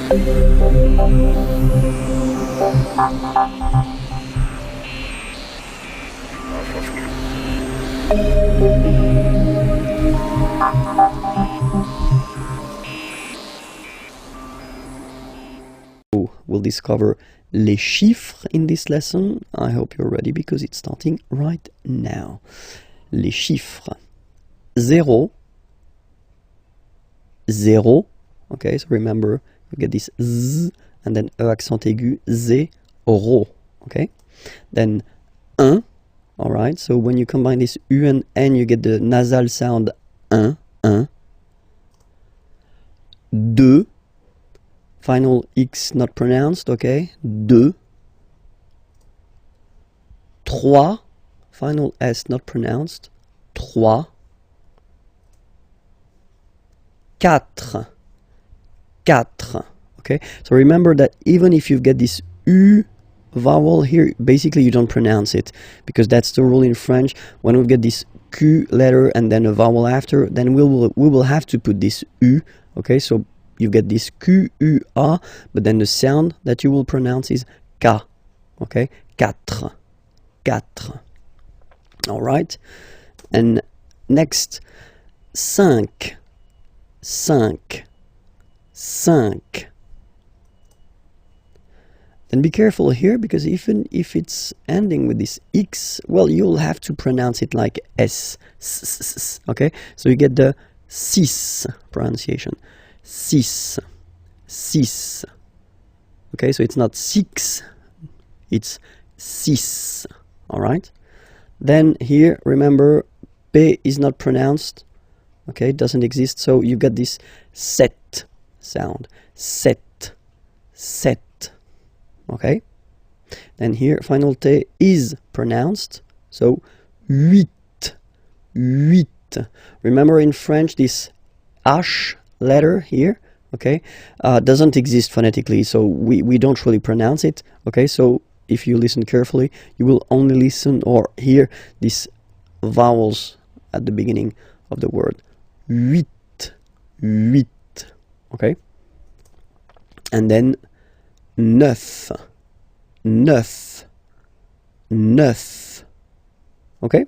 We'll discover les chiffres in this lesson. I hope you're ready because it's starting right now. Les chiffres. 0, 0. Okay, so remember, you get this z and then e accent aigu, zéro. Okay, then 1. All right, so when you combine this u and n, you get the nasal sound 1, 1. 2. Final X not pronounced, okay? 2. 3. Final S not pronounced. 3. 4. 4. Okay? So remember that even if you get this U vowel here, basically you don't pronounce it, because that's the rule in French. When we get this Q letter and then a vowel after, then we will have to put this U, okay? So you get this Q-U-A, but then the sound that you will pronounce is K, okay? 4, 4. All right? And next, 5, 5, 5. Then be careful here, because even if it's ending with this X, well, you'll have to pronounce it like S, okay? So you get the 6 pronunciation. 6, 6. Okay, so it's not 6, it's 6. All right? Then here, remember, P is not pronounced. Okay, it doesn't exist. So you get this set sound. Set, set. Okay? Then here, final T is pronounced. So, huit, huit. Remember in French, this H letter here, okay, doesn't exist phonetically, so we don't really pronounce it, okay? So if you listen carefully, you will only listen or hear these vowels at the beginning of the word. Huit, huit, okay? And then neuf, neuf, neuf, okay?